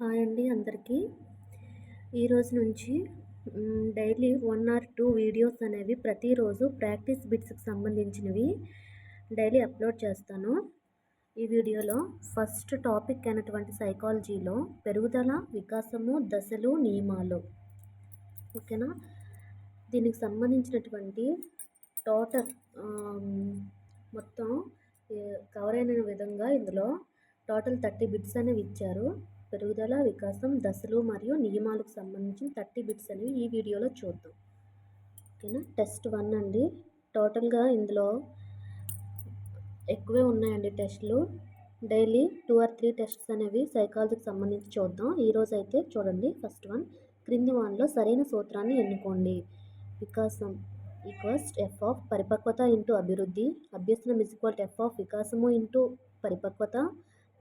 Hi అండి అందరికీ. ఈరోజు నుంచి డైలీ 1 ఆర్ 2 వీడియోస్ అనేవి ప్రతిరోజు ప్రాక్టీస్ బిట్స్కి సంబంధించినవి డైలీ అప్లోడ్ చేస్తాను. ఈ వీడియోలో ఫస్ట్ టాపిక్ అయినటువంటి సైకాలజీలో పెరుగుదల, వికాసము, దశలు, నియమాలు, ఓకేనా. దీనికి సంబంధించినటువంటి టోటల్ మొత్తం కవర్ అయిన విధంగా ఇందులో టోటల్ 30 బిట్స్ అనేవి ఇచ్చారు. పెరుగుదల, వికాసం, దశలు మరియు నియమాలకు సంబంధించిన 30 బిట్స్ అనేవి ఈ వీడియోలో చూద్దాం, ఓకేనా. టెస్ట్ 1 అండి. టోటల్గా ఇందులో ఎక్కువే ఉన్నాయండి టెస్టులు. డైలీ 2 ఆర్ 3 టెస్ట్స్ అనేవి సైకాలజీకి సంబంధించి చూద్దాం. ఈరోజు అయితే చూడండి. ఫస్ట్ వన్, క్రింది వానిలో సరైన సూత్రాన్ని ఎన్నుకోండి. వికాసం ఈక్వల్స్ ఎఫ్ ఆఫ్ పరిపక్వత ఇంటూ అభివృద్ధి, అభ్యసనం is equal to f of వికాసము ఇంటూ పరిపక్వత,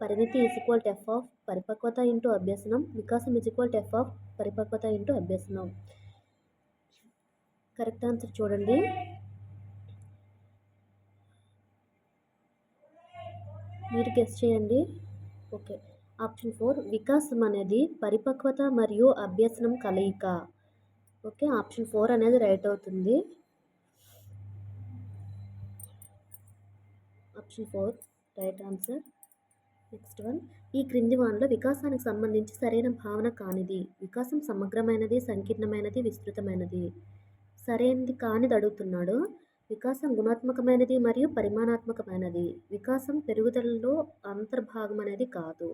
పరిణితి is equal to f of పరిపక్వత ఇంటూ అభ్యసనం, వికాసం is equal to f of పరిపక్వత ఇంటూ అభ్యసనం. కరెక్ట్ ఆన్సర్ చూడండి. మీరు గెస్ చేయండి. ఓకే, ఆప్షన్ 4 వికాసం అనేది పరిపక్వత మరియు అభ్యసనం కలయిక. ఓకే, ఆప్షన్ 4 అనేది రైట్ అవుతుంది. Option 4 right answer. Next one, ఈ క్రింది వానిలో వికాసానికి సంబంధించి సరైన భావన కానిది. వికాసం సమగ్రమైనది, సంకీర్ణమైనది, విస్తృతమైనది. సరైనది కానిది అడుగుతున్నాడు. వికాసం గుణాత్మకమైనది మరియు పరిమాణాత్మకమైనది. వికాసం పెరుగుదలలో అంతర్భాగం అనేది కాదు.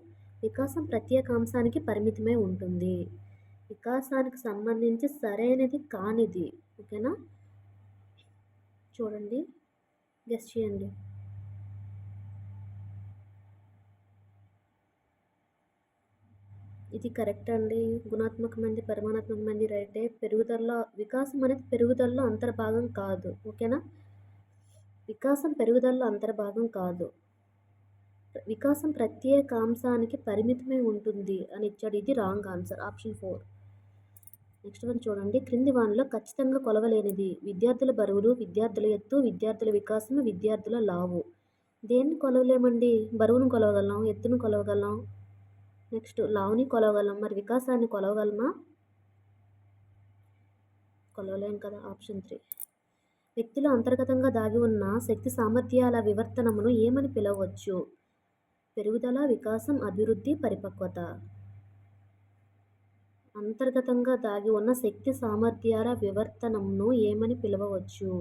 వికాసం ప్రత్యేక అంశానికి పరిమితమై ఉంటుంది. వికాసానికి సంబంధించి సరైనది కానిది, ఓకేనా. చూడండి, గెస్ చేయండి. ఇది కరెక్ట్ అండి. గుణాత్మకమైనది, పరిమాణాత్మకమైనది రైటే. పెరుగుదలలో వికాసం అనేది పెరుగుదలలో అంతర్భాగం కాదు, ఓకేనా. వికాసం పెరుగుదలలో అంతర్భాగం కాదు. వికాసం ప్రత్యేక అంశానికి పరిమితమై ఉంటుంది అని ఇచ్చాడు. ఇది wrong answer, option 4. Next one చూడండి. క్రింది వానిలో ఖచ్చితంగా కొలవలేనిది. విద్యార్థుల బరువులు, విద్యార్థుల ఎత్తు, విద్యార్థుల వికాసం, విద్యార్థుల లావు. దేన్ని కొలవలేమండి? బరువును కొలవగలం, ఎత్తును కొలవగలం, నెక్స్ట్ లావుని కొలవగలం. మరి వికాసాన్ని కొలవగలమా? కొలవలేం కదా, ఆప్షన్ 3. వ్యక్తిలో అంతర్గతంగా దాగి ఉన్న శక్తి సామర్థ్యాల వివర్తనమును ఏమని పిలవచ్చు? పెరుగుదల, వికాసం, అభివృద్ధి, పరిపక్వత. అంతర్గతంగా దాగి ఉన్న శక్తి సామర్థ్యాల వివర్తనమును ఏమని పిలవచ్చు?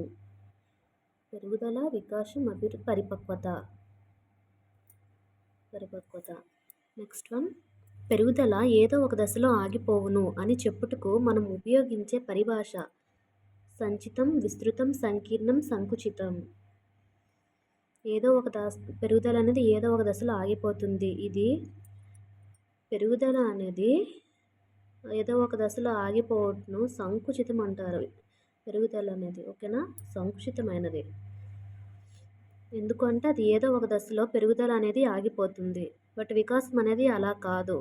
పెరుగుదల, వికాసం, అభివృద్ధి, పరిపక్వత. నెక్స్ట్ వన్, పెరుగుదల ఏదో ఒక దశలో ఆగిపోవును అని చెప్పుటకు మనం ఉపయోగించే పరిభాష సంచితం, విస్తృతం, సంకీర్ణం, సంకుచితం. పెరుగుదల అనేది ఏదో ఒక దశలో ఆగిపోతుంది. ఇది పెరుగుదల అనేది ఏదో ఒక దశలో ఆగిపోవటను సంకుచితం అంటారు. పెరుగుదల అనేది, ఓకేనా, సంకుచితమైనది. ఎందుకంటే అది ఏదో ఒక దశలో పెరుగుదల అనేది ఆగిపోతుంది. బట్ వికాసం అనేది అలా కాదు,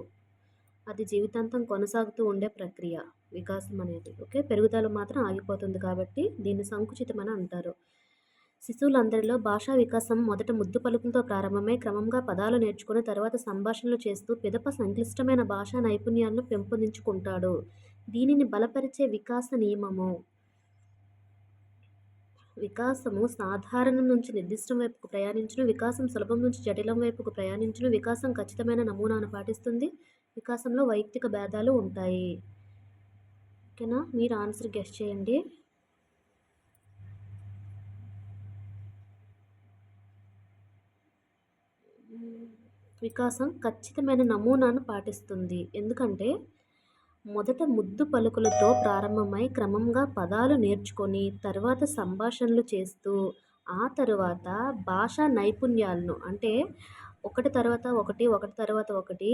అది జీవితాంతం కొనసాగుతూ ఉండే ప్రక్రియ వికాసం అనేది. ఓకే, పెరుగుదల మాత్రం ఆగిపోతుంది కాబట్టి దీన్ని సంకుచితమని అంటారు. శిశువులందరిలో భాషా వికాసం మొదట ముద్దు పలుకులతో ప్రారంభమై క్రమంగా పదాలు నేర్చుకుని తర్వాత సంభాషణలు చేస్తూ పిదప సంక్లిష్టమైన భాషా నైపుణ్యాలను పెంపొందించుకుంటాడు. దీనిని బలపరిచే వికాస నియమము. వికాసము సాధారణం నుంచి నిర్దిష్టం వైపుకు ప్రయాణించును, వికాసం సులభం నుంచి జటిలం వైపుకు ప్రయాణించును, వికాసం ఖచ్చితమైన నమూనాను పాటిస్తుంది, వికాసంలో వైయక్తిక భేదాలు ఉంటాయి. ఓకేనా, మీరు ఆన్సర్ గెస్ చేయండి. వికాసం ఖచ్చితమైన నమూనాను పాటిస్తుంది. ఎందుకంటే మొదట ముద్దు పలుకులతో ప్రారంభమై క్రమంగా పదాలు నేర్చుకొని తర్వాత సంభాషణలు చేస్తూ ఆ తరువాత భాషా నైపుణ్యాలను, అంటే ఒకటి తర్వాత ఒకటి, ఒకటి తర్వాత ఒకటి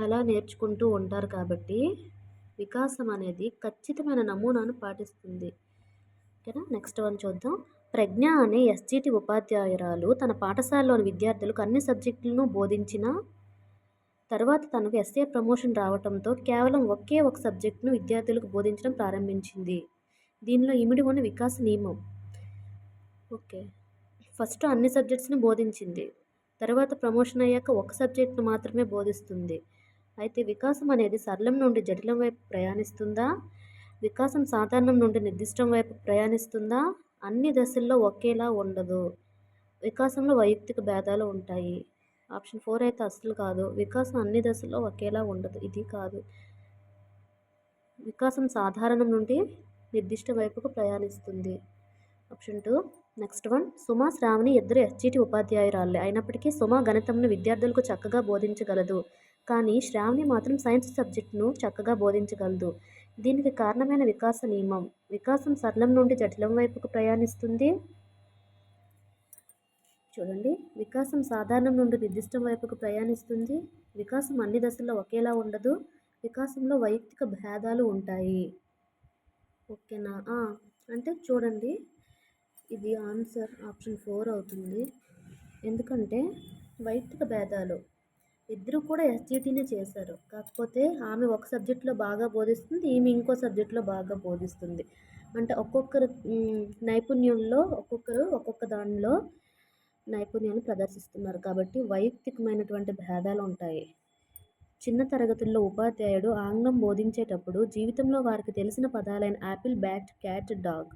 అలా నేర్చుకుంటూ ఉంటారు. కాబట్టి వికాసం అనేది ఖచ్చితమైన నమూనాను పాటిస్తుంది. ఓకేనా. నెక్స్ట్ వన్ చూద్దాం. ప్రజ్ఞ అనే ఎస్జిటి ఉపాధ్యాయురాలు తన పాఠశాలలోని విద్యార్థులకు అన్ని సబ్జెక్టులను బోధించిన తర్వాత తనకు ఎస్ఏ ప్రమోషన్ రావడంతో కేవలం ఒకే ఒక సబ్జెక్టును విద్యార్థులకు బోధించడం ప్రారంభించింది. దీనిలో ఇమిడి ఉన్న వికాస నియమం. ఓకే, ఫస్ట్ అన్ని సబ్జెక్ట్స్ని బోధించింది, తర్వాత ప్రమోషన్ అయ్యాక ఒక సబ్జెక్ట్ను మాత్రమే బోధిస్తుంది. అయితే వికాసం అనేది సరళం నుండి జటిలం వైపు ప్రయాణిస్తుందా? వికాసం సాధారణం నుండి నిర్దిష్టం వైపు ప్రయాణిస్తుందా? అన్ని దశల్లో ఒకేలా ఉండదు. వికాసంలో వైయక్తిక భేదాలు ఉంటాయి. ఆప్షన్ 4 అయితే అస్సలు కాదు. వికాసం అన్ని దశల్లో ఒకేలా ఉండదు. ఇది కాదు. వికాసం సాధారణం నుండి నిర్దిష్ట వైపుకు ప్రయాణిస్తుంది. Option 2. Next one. Suma, Sravani ఇద్దరు ఎస్జిటి ఉపాధ్యాయురాలే. అయినప్పటికీ సుమ గణితంను విద్యార్థులకు చక్కగా బోధించగలదు. కానీ శ్రావణి మాత్రం సైన్స్ సబ్జెక్టును చక్కగా బోధించగలదు. దీనికి కారణమైన వికాస నియమం. వికాసం సరళం నుండి జటిలం వైపుకు ప్రయాణిస్తుంది. చూడండి, వికాసం సాధారణం నుండి నిర్దిష్టం వైపుకు ప్రయాణిస్తుంది. వికాసం అన్ని దశల్లో ఒకేలా ఉండదు. వికాసంలో వైయక్తిక భేదాలు ఉంటాయి. ఓకేనా? అంటే చూడండి, ఇది ఆన్సర్ ఆప్షన్ 4 అవుతుంది. ఎందుకంటే వైయక్తిక భేదాలు ఇద్దరు కూడా ఎస్జిటినే చేశారు. కాకపోతే ఆమె ఒక సబ్జెక్టులో బాగా బోధిస్తుంది, ఈమె ఇంకో సబ్జెక్టులో బాగా బోధిస్తుంది. అంటే ఒక్కొక్కరు నైపుణ్యంలో ఒక్కొక్క దానిలో నైపుణ్యాన్ని ప్రదర్శిస్తున్నారు కాబట్టి వైయక్తికమైనటువంటి భేదాలు ఉంటాయి. చిన్న తరగతుల్లో ఉపాధ్యాయుడు ఆంగ్లం బోధించేటప్పుడు జీవితంలో వారికి తెలిసిన పదాలైన యాపిల్, బ్యాట్, క్యాట్, డాగ్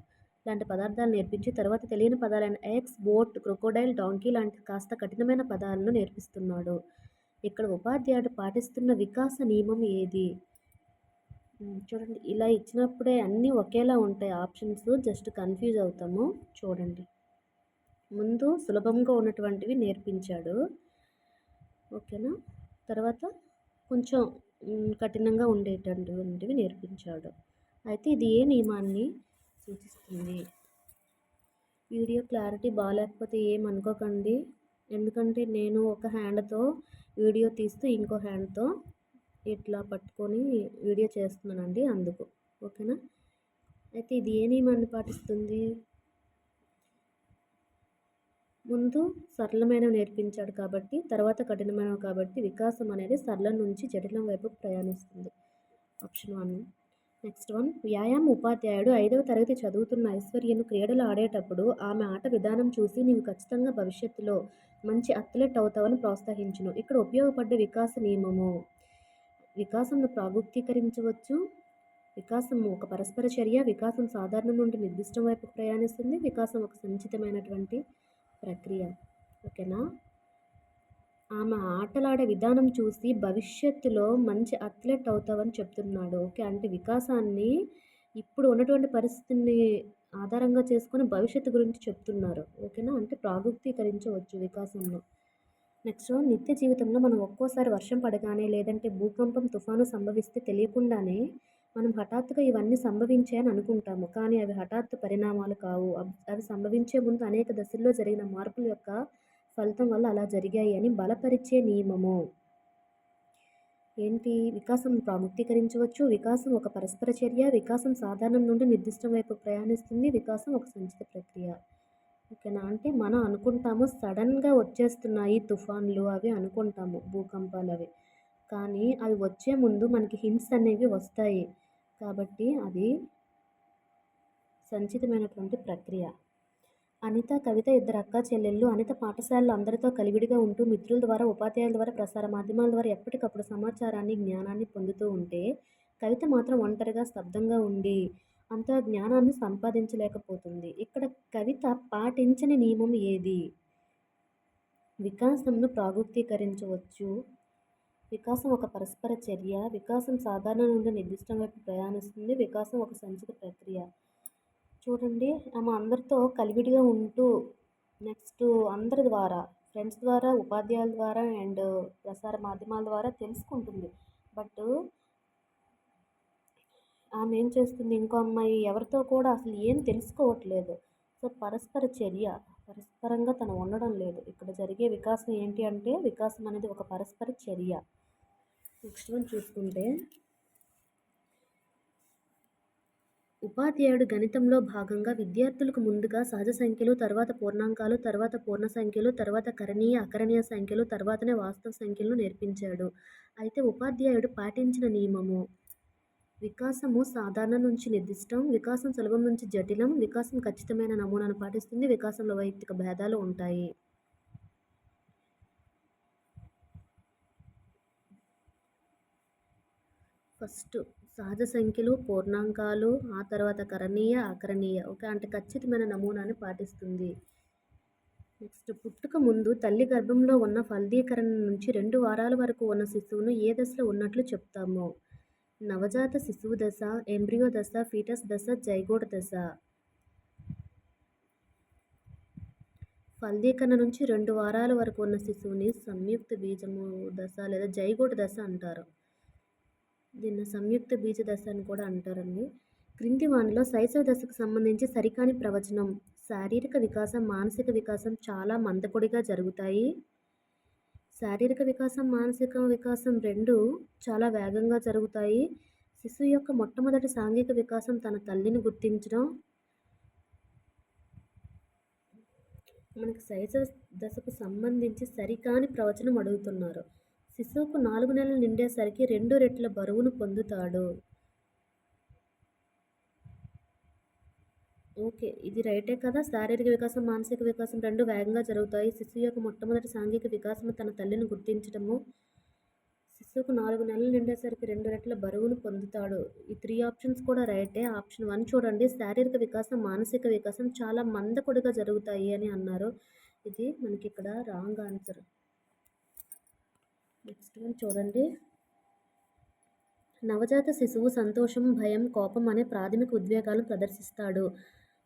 లాంటి పదార్థాలు నేర్పించి తర్వాత తెలియని పదాలైన ఎగ్స్, బోట్, క్రొకోడైల్, డాంకీ లాంటి కాస్త కఠినమైన పదాలను నేర్పిస్తున్నాడు. ఇక్కడ ఉపాధ్యాయుడు పాటిస్తున్న వికాస నియమం ఏది? చూడండి, ఇలా ఇచ్చినప్పుడే అన్నీ ఒకేలా ఉంటాయి ఆప్షన్స్, జస్ట్ కన్ఫ్యూజ్ అవుతాము. చూడండి, ముందు సులభంగా ఉన్నటువంటివి నేర్పించాడు. ఓకేనా? తర్వాత కొంచెం కఠినంగా ఉండేటటువంటివి నేర్పించాడు. అయితే ఇది ఏ నియమాన్ని సూచిస్తుంది? వీడియో క్లారిటీ బాగాలేకపోతే ఏమనుకోకండి. ఎందుకంటే నేను ఒక హ్యాండ్తో వీడియో తీస్తూ ఇంకో హ్యాండ్తో ఇట్లా పట్టుకొని వీడియో చేస్తున్నానండి, అందుకు. ఓకేనా? అయితే ఇది ఏ నియమాన్ని పాటిస్తుంది? ముందు సరళమైనవి నేర్పించాడు కాబట్టి తర్వాత కఠినమైనవి కాబట్టి వికాసం అనేది సరళం నుంచి జటిలం వైపు ప్రయాణిస్తుంది. ఆప్షన్ 1. Next one. వ్యాయామ ఉపాధ్యాయుడు 5వ తరగతి చదువుతున్న ఐశ్వర్యను క్రీడలు ఆడేటప్పుడు ఆమె ఆట విధానం చూసి నీవు ఖచ్చితంగా భవిష్యత్తులో మంచి అథ్లెట్ అవుతావని ప్రోత్సహించును. ఇక్కడ ఉపయోగపడ్డ వికాస నియమము. వికాసంను ప్రాగుక్తీకరించవచ్చు. వికాసం ఒక పరస్పర చర్య. వికాసం సాధారణం నుండి నిర్దిష్టం వైపు ప్రయాణిస్తుంది. వికాసం ఒక సంచితమైనటువంటి ప్రక్రియ. ఓకేనా? ఆమె ఆటలాడే విధానం చూసి భవిష్యత్తులో మంచి అథ్లెట్ అవుతావని చెప్తున్నాడు. ఓకే, అంటే వికాసాన్ని ఇప్పుడు ఉన్నటువంటి పరిస్థితిని ఆధారంగా చేసుకొని భవిష్యత్తు గురించి చెప్తున్నారు. ఓకేనా? అంటే ప్రాగుక్తీకరించవచ్చు వికాసంలో. నెక్స్ట్, నిత్య జీవితంలో మనం ఒక్కోసారి వర్షం పడగానే లేదంటే భూకంపం, తుఫాను సంభవిస్తే తెలియకుండానే మనం హఠాత్తుగా ఇవన్నీ సంభవించాయని అనుకుంటాము. కానీ అవి హఠాత్తు పరిణామాలు కావు. అవి సంభవించే ముందు అనేక దశల్లో జరిగిన మార్పుల యొక్క ఫలితం వల్ల అలా జరిగాయి అని బలపరిచే నియమము. ఏంటి? వికాసం ప్రాముఖ్యకరించవచ్చు. వికాసం ఒక పరస్పర చర్య. వికాసం సాధారణం నుండి నిర్దిష్టం వైపు ప్రయాణిస్తుంది. వికాసం ఒక సంచిత ప్రక్రియ. ఓకేనా? అంటే మనం అనుకుంటాము సడన్గా వచ్చేస్తున్నాయి తుఫాన్లు అవి అనుకుంటాము, భూకంపాలు అవి. కానీ అవి వచ్చే ముందు మనకి హింట్స్ అనేవి వస్తాయి. కాబట్టి అది సంచితమైనటువంటి ప్రక్రియ. అనిత, కవిత ఇద్దరు అక్కా చెల్లెళ్ళు. అనిత పాఠశాలలో అందరితో కలివిడిగా ఉంటూ మిత్రుల ద్వారా, ఉపాధ్యాయుల ద్వారా, ప్రసార మాధ్యమాల ద్వారా ఎప్పటికప్పుడు సమాచారాన్ని, జ్ఞానాన్ని పొందుతూ ఉంటే, కవిత మాత్రం ఒంటరిగా స్తబ్దంగా ఉండి అంత జ్ఞానాన్ని సంపాదించలేకపోతుంది. ఇక్కడ కవిత పాటించని నియమం ఏది? వికాసంను ప్రాగుక్తీకరించవచ్చు. వికాసం ఒక పరస్పర చర్య. వికాసం సాధారణ నుండి నిర్దిష్టం వైపు ప్రయాణిస్తుంది. వికాసం ఒక సంచిత ప్రక్రియ. చూడండి, ఆమె అందరితో కలివిడిగా ఉంటూ నెక్స్ట్ అందరి ద్వారా, ఫ్రెండ్స్ ద్వారా, ఉపాధ్యాయుల ద్వారా అండ్ ప్రసార మాధ్యమాల ద్వారా తెలుసుకుంటుంది. బట్ ఆమె ఏం చేస్తుంది, ఇంకో అమ్మాయి ఎవరితో కూడా అసలు ఏం తెలుసుకోవట్లేదు. సో పరస్పర చర్య, పరస్పరంగా తను ఉండడం లేదు. ఇక్కడ జరిగే వికాసం ఏంటి అంటే వికాసం అనేది ఒక పరస్పర చర్య. నెక్స్ట్ వన్ చూసుకుంటే, ఉపాధ్యాయుడు గణితంలో భాగంగా విద్యార్థులకు ముందుగా సహజ సంఖ్యలు, తర్వాత పూర్ణాంకాలు, తర్వాత పూర్ణ సంఖ్యలు, తర్వాత కరణీయ, అకరణీయ సంఖ్యలు, తర్వాతనే వాస్తవ సంఖ్యలను నేర్పించాడు. అయితే ఉపాధ్యాయుడు పాటించిన నియమము. వికాసము సాధారణ నుంచి నిర్దిష్టం. వికాసం సులభం నుంచి జటిలం. వికాసం ఖచ్చితమైన నమూనాను పాటిస్తుంది. వికాసంలో వైయక్తిక భేదాలు ఉంటాయి. ఫస్ట్ సహజ సంఖ్యలు, పూర్ణాంకాలు, ఆ తర్వాత కరణీయ, అకరణీయ. ఓకే. అంటే ఖచ్చితమైన నమూనాని పాటిస్తుంది. నెక్స్ట్ పుట్టుక ముందు తల్లి గర్భంలో ఉన్న ఫలదీకరణ నుంచి 2 వారాల వరకు ఉన్న శిశువును ఏ దశలో ఉన్నట్లు చెప్తాము? నవజాత శిశువు దశ, ఎంబ్రియో దశ, ఫీటస్ దశ, జైగోట్ దశ. ఫలదీకరణ నుంచి 2 వారాల వరకు ఉన్న శిశువుని సంయుక్త బీజము దశ లేదా జైగోట్ దశ అంటారు. దీన్ని సంయుక్త బీజ దశ అని కూడా అంటారండి. క్రింది వానిలో శైశవ దశకు సంబంధించి సరికాని ప్రవచనం. శారీరక వికాసం, మానసిక వికాసం చాలా మందకొడిగా జరుగుతాయి. శారీరక వికాసం, మానసిక వికాసం రెండు చాలా వేగంగా జరుగుతాయి. శిశువు యొక్క మొట్టమొదటి సాంఘిక వికాసం తన తల్లిని గుర్తించడం. మనకి శైశవ దశకు సంబంధించి సరికాని ప్రవచనం అడుగుతున్నారు. శిశువుకు 4 నెలలు నిండేసరికి 2 రెట్ల బరువును పొందుతాడు. ఓకే. ఇది రైటే కదా. శారీరక వికాసం, మానసిక వికాసం రెండు వేగంగా జరుగుతాయి. శిశువు యొక్క మొట్టమొదటి సాంఘిక వికాసం తన తల్లిని గుర్తించడము. శిశువుకు 4 నెలలు నిండేసరికి 2 రెట్ల బరువును పొందుతాడు. ఈ 3 ఆప్షన్స్ కూడా రైటే. ఆప్షన్ 1 చూడండి, శారీరక వికాసం, మానసిక వికాసం చాలా మందకొడిగా జరుగుతాయి అని అన్నారు. ఇది మనకి ఇక్కడ రాంగ్ ఆన్సర్. నెక్స్ట్ వన్ చూడండి. నవజాత శిశువు సంతోషం, భయం, కోపం అనే ప్రాథమిక ఉద్వేగాలను ప్రదర్శిస్తాడు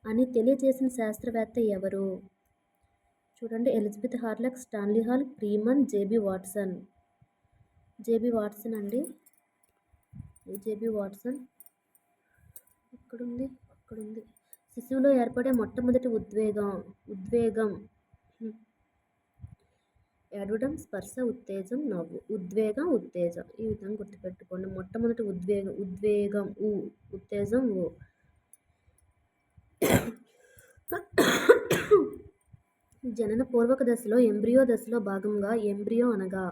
అని తెలియజేసిన శాస్త్రవేత్త ఎవరు? చూడండి, Elizabeth Hurlock, Stanley Hall, Freeman, J B Watson. J B Watson అండి. జేబీ వాట్సన్ ఇక్కడుంది. శిశువులో ఏర్పడే మొట్టమొదటి ఉద్వేగం ఏడవడం, స్పర్శ, ఉత్తేజం, నవ్వు. ఉద్వేగం, ఉత్తేజం ఈ విధంగా గుర్తుపెట్టుకోండి. మొట్టమొదటి ఉద్వేగం ఉత్తేజం ఓ. జనన పూర్వక దశలో ఎంబ్రియో దశలో భాగంగా ఎంబ్రియో అనగా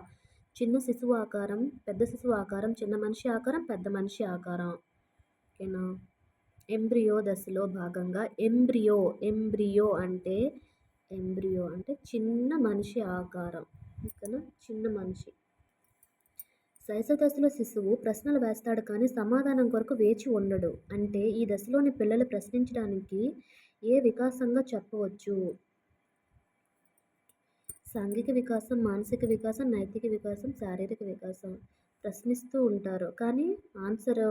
చిన్న శిశువు ఆకారం, పెద్ద శిశువు ఆకారం, చిన్న మనిషి ఆకారం, పెద్ద మనిషి ఆకారం. ఓకేనా? ఎంబ్రియో దశలో భాగంగా ఎంబ్రియో అంటే చిన్న మనిషి ఆకారం. ఓకేనా? చిన్న మనిషి. శైశవ దశలో శిశువు ప్రశ్నలు వేస్తాడు కానీ సమాధానం కొరకు వేచి ఉండడు. అంటే ఈ దశలోని పిల్లలు ప్రశ్నించడానికి ఏ వికాసంగా చెప్పవచ్చు? సాంఘిక వికాసం, మానసిక వికాసం, నైతిక వికాసం, శారీరక వికాసం. ప్రశ్నిస్తూ ఉంటారు కానీ ఆన్సర్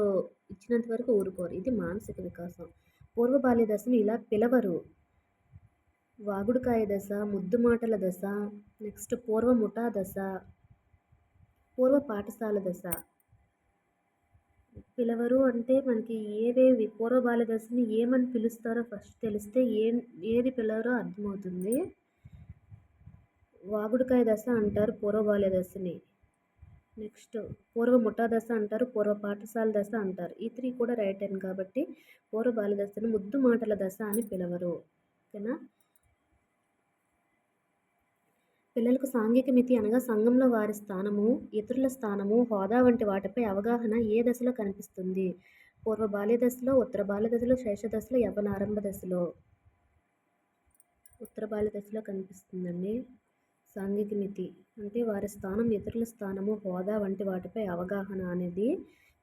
ఇచ్చినంత వరకు ఊరుకోరు. ఇది మానసిక వికాసం. పూర్వ బాల్య దశను ఇలా పిలవరు. వాగుడుకాయ దశ, ముద్దు మాటల దశ, నెక్స్ట్ పూర్వ ముఠా దశ, పూర్వ పాఠశాల దశ. పిలవరు అంటే మనకి ఏవేవి పూర్వ బాల్య దశని ఏమని పిలుస్తారో ఫస్ట్ తెలిస్తే ఏది పిలవరో అర్థమవుతుంది. వాగుడుకాయ దశ అంటారు పూర్వ బాల్య దశని. నెక్స్ట్ పూర్వ ముఠా దశ అంటారు, పూర్వ పాఠశాల దశ అంటారు. ఈ 3 కూడా రైట్ అయిన కాబట్టి పూర్వ బాల్య దశను ముద్దు మాటల దశ అని పిలవరు. ఓకేనా? పిల్లలకు సాంఘిక మితి అనగా సంఘంలో వారి స్థానము, ఇతరుల స్థానము, హోదా వంటి వాటిపై అవగాహన ఏ దశలో కనిపిస్తుంది? పూర్వ బాల్య దశలో, ఉత్తర బాల్య దశలో, శైశవ దశలో, యవ్వనారంభ దశలో. ఉత్తర బాల్య దశలో కనిపిస్తుందండి. సాంఘిక మితి అంటే వారి స్థానం, ఇతరుల స్థానము, హోదా వంటి వాటిపై అవగాహన అనేది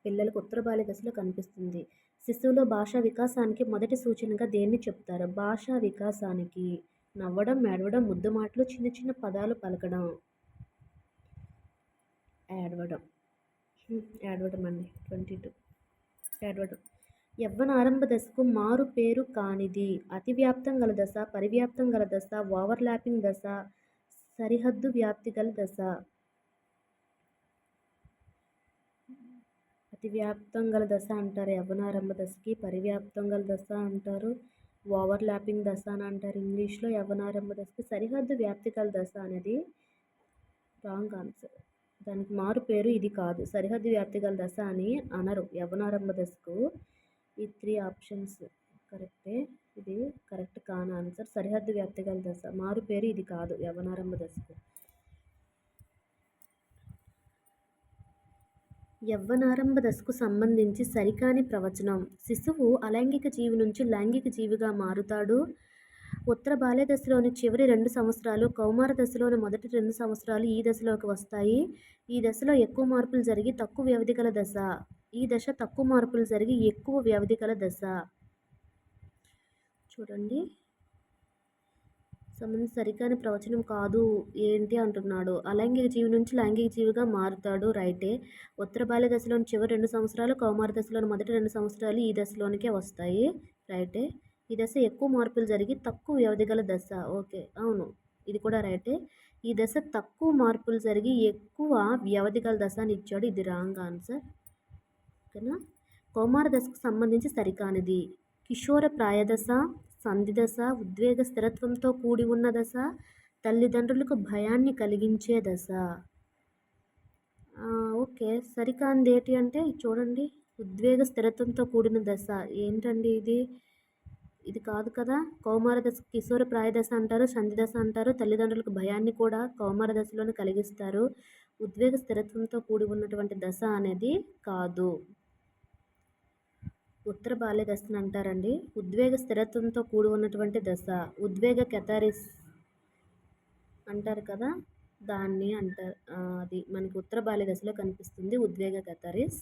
పిల్లలకు ఉత్తర బాల్య దశలో కనిపిస్తుంది. శిశువులో భాషా వికాసానికి మొదటి సూచనగా దేన్ని చెప్తారు? భాషా వికాసానికి నవ్వడం, ఏడవడం, ముద్దు మాటలు, చిన్న చిన్న పదాలు పలకడం. ఏడవడం అండి. 22 ఏడవడం. యవ్వనారంభ దశకు మారు పేరు కానిది అతివ్యాప్తం గల దశ, పరివ్యాప్తం గల దశ, ఓవర్లాపింగ్ దశ, సరిహద్దు వ్యాప్తి గల దశ. అతివ్యాప్తం గల దశ అంటారు యవ్వనారంభ దశకి, పరివ్యాప్తం గల దశ అంటారు, ఓవర్లాపింగ్ దశ అని అంటారు ఇంగ్లీష్లో. యవ్వనారంభ దశకి సరిహద్దు వ్యాప్తి గల దశ అనేది రాంగ్ ఆన్సర్. దానికి మారు పేరు ఇది కాదు. సరిహద్దు వ్యాప్తి గల దశ అని అనరు యవ్వనారంభ దశకు. ఈ 3 ఆప్షన్స్ కరెక్టే. ఇది కరెక్ట్ కాని ఆన్సర్. సరిహద్దు వ్యాప్తి గల దశ, మారు పేరు ఇది కాదు యవ్వనారంభ దశకు. యవ్వనారంభ దశకు సంబంధించి సరికాని ప్రవచనం. శిశువు అలైంగిక జీవి నుంచి లైంగిక జీవిగా మారుతాడు. ఉత్తర బాల్య దశలోని చివరి 2 సంవత్సరాలు, కౌమార దశలోని మొదటి 2 సంవత్సరాలు ఈ దశలోకి వస్తాయి. ఈ దశలో ఎక్కువ మార్పులు జరిగి తక్కువ వ్యవధి గల దశ. ఈ దశ తక్కువ మార్పులు జరిగి ఎక్కువ వ్యవధి గల దశ. చూడండి, సంబంధం సరికాని ప్రవచనం కాదు ఏంటి అంటున్నాడు. అలైంగిక జీవి నుంచి లైంగిక జీవిగా మారుతాడు, రైటే. ఉత్తర బాల్య దశలోని చివరి 2 సంవత్సరాలు, కౌమార దశలోని మొదటి 2 సంవత్సరాలు ఈ దశలోనికే వస్తాయి, రైటే. ఈ దశ ఎక్కువ మార్పులు జరిగి తక్కువ వ్యవధి గల దశ, ఓకే, అవును, ఇది కూడా రైటే. ఈ దశ తక్కువ మార్పులు జరిగి ఎక్కువ వ్యవధి గల దశ అని ఇచ్చాడు, ఇది రాంగ్ ఆన్సర్, ఓకేనా. కౌమార దశకు సంబంధించి సరికానిది. కిషోర ప్రాయదశ, సంధి దశ, ఉద్వేగ స్థిరత్వంతో కూడి ఉన్న దశ, తల్లిదండ్రులకు భయాన్ని కలిగించే దశ. ఓకే, సరికానిది ఏంటి అంటే చూడండి, ఉద్వేగ స్థిరత్వంతో కూడిన దశ ఏంటండి ఇది? ఇది కాదు కదా. కౌమార దశ కిశోర ప్రాయ దశ అంటారు, సంధి దశ అంటారు. తల్లిదండ్రులకు భయాన్ని కూడా కౌమార దశలోనే కలిగిస్తారు. ఉద్వేగ స్థిరత్వంతో కూడి ఉన్నటువంటి దశ అనేది కాదు. ఉత్తర బాల్య దశను అంటారండి ఉద్వేగ స్థిరత్వంతో కూడి ఉన్నటువంటి దశ. ఉద్వేగ కెథారిస్ అంటారు కదా, దాన్ని అంటారు. అది మనకి ఉత్తర బాల్య దశలో కనిపిస్తుంది, ఉద్వేగ కెథారిస్.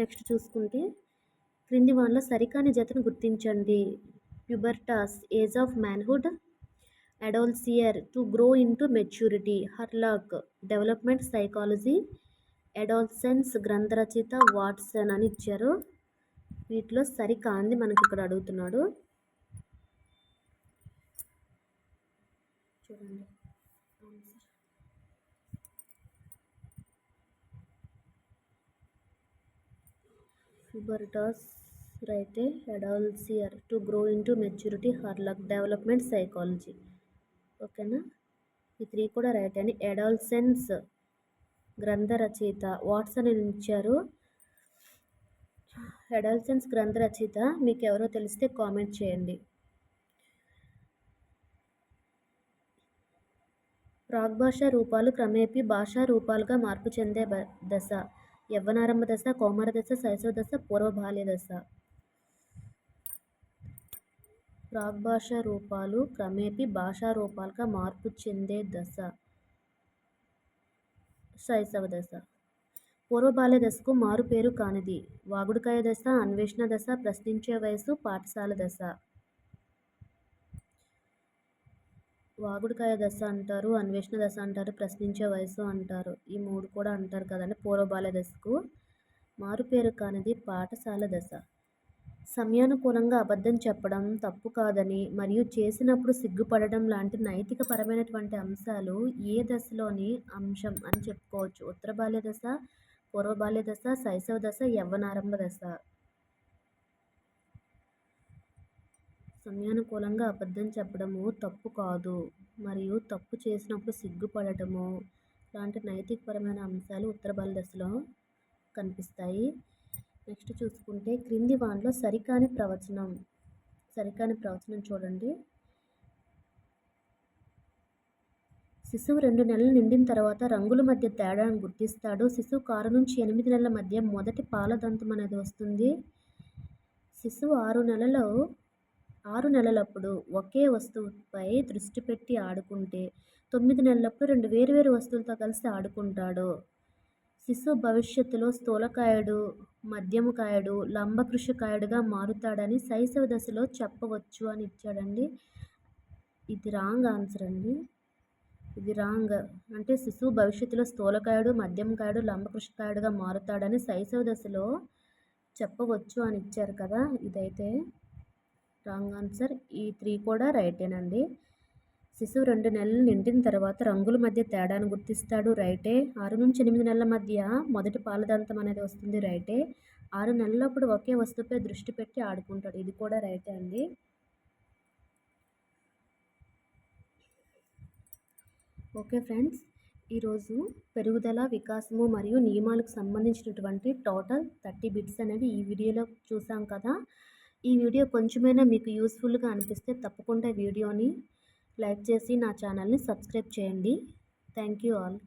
నెక్స్ట్ చూసుకుంటే క్రింది వానిలో సరికాని జతను గుర్తించండి. Pubertas, age of manhood. Adolescere, to grow into maturity. Hurlock, development psychology. Adolescence, గ్రంథ రచయిత వాట్సన్ అని ఇచ్చారు. వీటిలో సరికాంది మనకి ఇక్కడ అడుగుతున్నాడు, చూడండి ఆన్సర్. ప్యూబర్టాస్ రైటే, adolescere, to grow into maturity. Hurlock, development psychology, ఓకేనా. ఈ 3 కూడా రైట్ అని. అడాల్సెన్స్, గ్రంథ రచయిత వాట్సన్ అని ఇచ్చారు. అడాల్సెన్స్ గ్రంథ రచయిత మీకు ఎవరో తెలిస్తే కామెంట్ చేయండి. ప్రాగ్భాషా రూపాలు క్రమేపీ భాషా రూపాలుగా మార్పు చెందే దశ. యవ్వనారంభ దశ, కౌమార దశ, శైశవ దశ, పూర్వ బాల్య దశ. ప్రాగ్భాషా రూపాలు క్రమేపీ భాషా రూపాలుగా మార్పు చెందే దశ శైశవ దశ. పూర్వ బాల్య దశకు మారు పేరు కానిది. వాగుడుకాయ దశ, అన్వేషణ దశ, ప్రశ్నించే వయసు, పాఠశాల దశ. వాగుడుకాయ దశ అంటారు, అన్వేషణ దశ అంటారు, ప్రశ్నించే వయసు అంటారు. ఈ 3 కూడా అంటారు కదండి. పూర్వ బాల్య దశకు మారు పేరు కానిది పాఠశాల దశ. సమయానుకూలంగా అబద్ధం చెప్పడం తప్పు కాదని మరియు చేసినప్పుడు సిగ్గుపడడం లాంటి నైతిక పరమైనటువంటి అంశాలు ఏ దశలోని అంశం అని చెప్పుకోవచ్చు. ఉత్తర బాల్య దశ, పూర్వ బాల్య దశ, శైశవ దశ, యవ్వనారంభ దశ. సమయానుకూలంగా అబద్ధం చెప్పడము తప్పు కాదు మరియు తప్పు చేసినప్పుడు సిగ్గుపడటము లాంటి నైతికపరమైన అంశాలు ఉత్తర బాల్య దశలో కనిపిస్తాయి. నెక్స్ట్ చూసుకుంటే క్రింది వానిలో సరికాని ప్రవచనం. సరికాని ప్రవచనం చూడండి. శిశువు 2 నెలలు నిండిన తర్వాత రంగుల మధ్య తేడాను గుర్తిస్తాడు. శిశువు 6 నుంచి 8 నెలల మధ్య మొదటి పాలదంతం అనేది వస్తుంది. శిశువు 6 నెలలప్పుడు ఒకే వస్తువుపై దృష్టి పెట్టి ఆడుకుంటే 9 నెలలప్పుడు 2 వేరువేరు వస్తువులతో కలిసి ఆడుకుంటాడు. శిశువు భవిష్యత్తులో స్థూలకాయుడు, మధ్యమకాయుడు, లంబకృశకాయుడుగా మారుతాడని శైశవ దశలో చెప్పవచ్చు అని ఇచ్చాడండి. ఇది రాంగ్ ఆన్సర్ అండి, ఇది రాంగ్. అంటే శిశువు భవిష్యత్తులో స్థూలకాయుడు, మధ్యమకాయుడు, లంబకృశకాయుడుగా మారుతాడని శైశవ దశలో చెప్పవచ్చు అని ఇచ్చారు కదా, ఇదైతే రాంగ్ ఆన్సర్. ఈ 3 కూడా రైటేనండి. శిశువు 2 నెలలు నిండిన తర్వాత రంగుల మధ్య తేడాను గుర్తిస్తాడు, రైటే. 6 నుంచి 8 నెలల మధ్య మొదటి పాలదంతం అనేది వస్తుంది, రైటే. 6 నెలలప్పుడు ఒకే వస్తువుపై దృష్టి పెట్టి ఆడుకుంటాడు, ఇది కూడా రైటే అండి. ఓకే ఫ్రెండ్స్, ఈరోజు పెరుగుదల, వికాసము మరియు నియమాలకు సంబంధించినటువంటి టోటల్ 30 బిట్స్ అనేవి ఈ వీడియోలో చూసాం కదా. ఈ వీడియో కొంచెమైనా మీకు యూస్ఫుల్గా అనిపిస్తే తప్పకుండా వీడియోని లైక్ చేసి నా ఛానల్ని సబ్స్క్రైబ్ చేయండి. Thank you all.